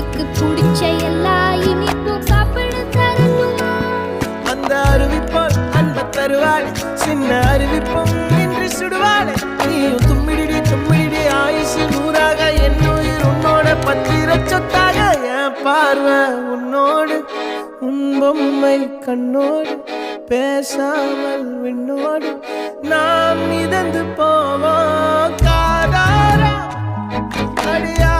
உனக்கு பிடிச்ச எல்லா இனிப்பும் சாப்பிட தரணுமா? அந்த அருவிப்போல் அன்ப தருவாள் சின்ன அருவிப்பும் நின்று சுடுவாள். நீயும் தும்மிடி தும்மிடி ஆயுசு நூறாக என் உயிர் உன்னோட பத்திர சொத்தாக. என் பார்வை உன்னோடு உன் பொம்மை கண்ணோடு பேசாமல் விண்ணோடு நாம் மிதந்து போவோம் காதாரா அடியா.